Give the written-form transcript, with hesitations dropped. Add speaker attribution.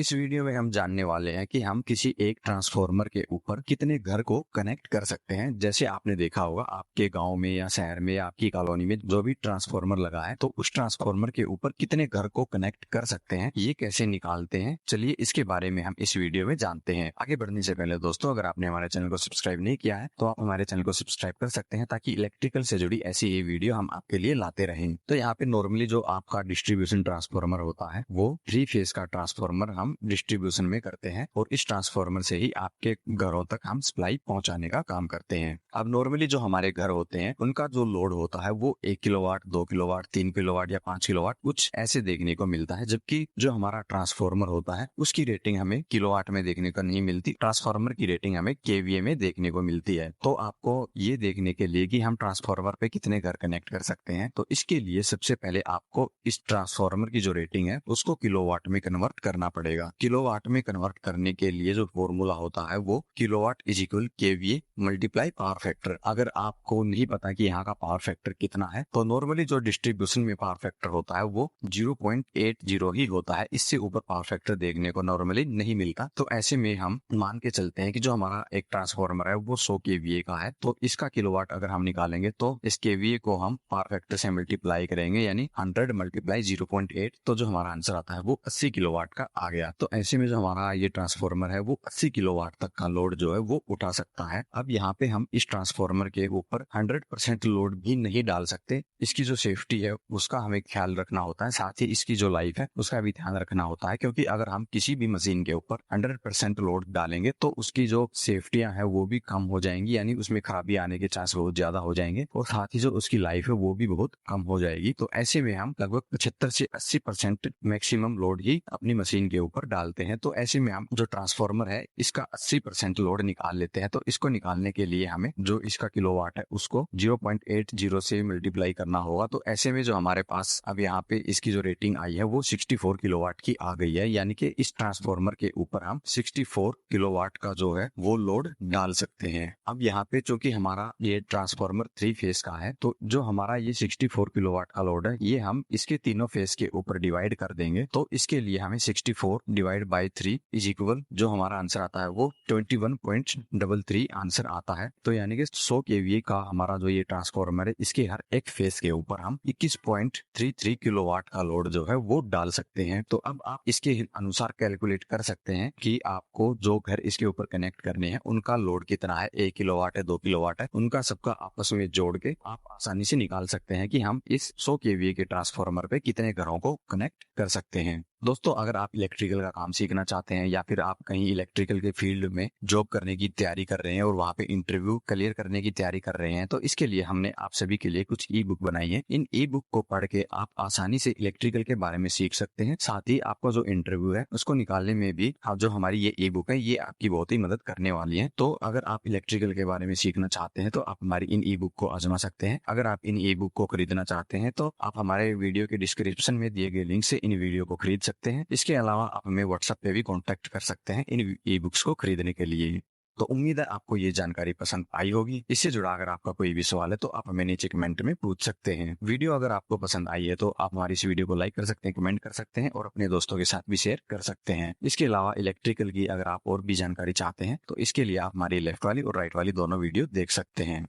Speaker 1: इस वीडियो में हम जानने वाले हैं कि हम किसी एक ट्रांसफॉर्मर के ऊपर कितने घर को कनेक्ट कर सकते हैं। जैसे आपने देखा होगा आपके गांव में या शहर में या आपकी कॉलोनी में जो भी ट्रांसफॉर्मर लगा है, तो उस ट्रांसफॉर्मर के ऊपर कितने घर को कनेक्ट कर सकते हैं, ये कैसे निकालते हैं, चलिए इसके बारे में हम इस वीडियो में जानते हैं। आगे बढ़ने से पहले दोस्तों, अगर आपने हमारे चैनल को सब्सक्राइब नहीं किया है तो आप हमारे चैनल को सब्सक्राइब कर सकते हैं, ताकि इलेक्ट्रिकल से जुड़ी ऐसी ही वीडियो हम आपके लिए लाते रहें। तो यहाँ पे नॉर्मली जो आपका डिस्ट्रीब्यूशन ट्रांसफॉर्मर होता है वो 3 फेज का ट्रांसफॉर्मर हम डिस्ट्रीब्यूशन में करते हैं, और इस ट्रांसफॉर्मर से ही आपके घरों तक हम सप्लाई पहुंचाने का काम करते हैं। अब नॉर्मली जो हमारे घर होते हैं उनका जो लोड होता है वो 1 किलोवाट, 2 किलोवाट, 3 किलोवाट या 5 किलोवाट कुछ ऐसे देखने को मिलता है, जबकि जो हमारा ट्रांसफॉर्मर होता है उसकी रेटिंग हमें किलोवाट में देखने को नहीं मिलती। ट्रांसफॉर्मर की रेटिंग हमें केवीए में देखने को मिलती है। तो आपको ये देखने के लिए कि हम ट्रांसफॉर्मर पे कितने घर कनेक्ट कर सकते हैं, तो इसके लिए सबसे पहले आपको इस ट्रांसफॉर्मर की जो रेटिंग है उसको किलोवाट में कन्वर्ट करना पड़ेगा। किलोवाट में कन्वर्ट करने के लिए जो फॉर्मूला होता है वो kilowatt is equal KVA multiply power factor. अगर आपको नहीं पता कि यहाँ का पावर फैक्टर कितना है, तो नॉर्मली जो डिस्ट्रीब्यूशन में पावर फैक्टर होता है वो 0.80 ही होता है। इससे ऊपर पावर फैक्टर देखने को नॉर्मली नहीं मिलता। तो ऐसे में हम मान के चलते हैं कि जो हमारा एक ट्रांसफॉर्मर है वो 100 केवीए का है, तो इसका किलोवाट अगर हम निकालेंगे तो इस केवीए को हम पावर फैक्टर से मल्टीप्लाई करेंगे, यानी 100 मल्टीप्लाई 0.8, तो जो हमारा आंसर आता है वो 80 किलोवाट का आ गया। तो ऐसे में जो हमारा ये ट्रांसफॉर्मर है वो 80 किलोवाट तक का लोड जो है वो उठा सकता है। अब यहाँ पे हम इस ट्रांसफॉर्मर के ऊपर 100% लोड भी नहीं डाल सकते। इसकी जो सेफ्टी है उसका हमें ख्याल रखना होता है, साथ ही इसकी जो लाइफ है उसका भी ध्यान रखना होता है, क्योंकि अगर हम किसी भी मशीन के ऊपर 100% लोड डालेंगे तो उसकी जो सेफ्टियां है वो भी कम हो जाएंगी, यानी उसमें खराबी आने के चांस बहुत ज्यादा हो जाएंगे, और साथ ही जो उसकी लाइफ है वो भी बहुत कम हो जाएगी। तो ऐसे में हम लगभग 75 से 80% मैक्सिमम लोड ही अपनी मशीन के ऊपर डालते हैं। तो ऐसे में हम जो ट्रांसफॉर्मर है इसका 80% लोड निकाल लेते हैं। तो इसको निकालने के लिए हमें जो इसका किलोवाट है उसको 0.80 से मल्टीप्लाई करना होगा। तो ऐसे में जो हमारे पास अब यहाँ पे इसकी जो रेटिंग आई है वो 64 किलोवाट की आ गई है, यानी कि इस ट्रांसफॉर्मर के ऊपर हम 64 किलोवाट का जो है वो लोड डाल सकते हैं। अब यहाँ पे चूंकि हमारा ये ट्रांसफॉर्मर 3 फेज का है, तो जो हमारा ये 64 किलोवाट का लोड है ये हम इसके तीनों फेज के ऊपर डिवाइड कर देंगे। तो इसके लिए हमें 64 डिवाइड बाई 3 इज इक्वल जो हमारा आंसर आता है वो 21.33 आंसर आता है। तो यानी कि 100 केवीए का हमारा जो ये ट्रांसफॉर्मर है इसके हर एक फेज के ऊपर हम 21.33 किलोवाट का लोड जो है वो डाल सकते हैं। तो अब आप इसके अनुसार कैलकुलेट कर सकते हैं कि आपको जो घर इसके ऊपर कनेक्ट करने हैं उनका लोड कितना है, 1 किलोवाट है, 2 किलोवाट है, उनका सबका आपस में जोड़ के आप आसानी से निकाल सकते हैं कि हम इस 100 केवीए के ट्रांसफॉर्मर पे कितने घरों को कनेक्ट कर सकते हैं। दोस्तों, अगर आप इलेक्ट्रिकल का काम सीखना चाहते हैं या फिर आप कहीं इलेक्ट्रिकल के फील्ड में जॉब करने की तैयारी कर रहे हैं और वहाँ पे इंटरव्यू क्लियर करने की तैयारी कर रहे हैं, तो इसके लिए हमने आप सभी के लिए कुछ ई बुक बनाई है। इन ई बुक को पढ़ के आप आसानी से इलेक्ट्रिकल के बारे में सीख सकते हैं। साथ ही आपका जो इंटरव्यू है उसको निकालने में भी जो हमारी ये ई बुक है ये आपकी बहुत ही मदद करने वाली है। तो अगर आप इलेक्ट्रिकल के बारे में सीखना चाहते हैं तो आप हमारी इन ई बुक को आजमा सकते हैं। अगर आप इन ई बुक को खरीदना चाहते हैं तो आप हमारे वीडियो के डिस्क्रिप्शन में दिए गए लिंक से इन वीडियो को खरीद सकते हैं। इसके अलावा आप हमें व्हाट्सएप पे भी कांटेक्ट कर सकते हैं इन ई बुक्स को खरीदने के लिए। तो उम्मीद है आपको ये जानकारी पसंद आई होगी। इससे जुड़ा अगर आपका कोई भी सवाल है तो आप हमें नीचे कमेंट में पूछ सकते हैं। वीडियो अगर आपको पसंद आई है तो आप हमारी इस वीडियो को लाइक कर सकते हैं, कमेंट कर सकते हैं और अपने दोस्तों के साथ भी शेयर कर सकते हैं। इसके अलावा इलेक्ट्रिकल की अगर आप और भी जानकारी चाहते हैं तो इसके लिए आप हमारी लेफ्ट वाली और राइट वाली दोनों वीडियो देख सकते हैं।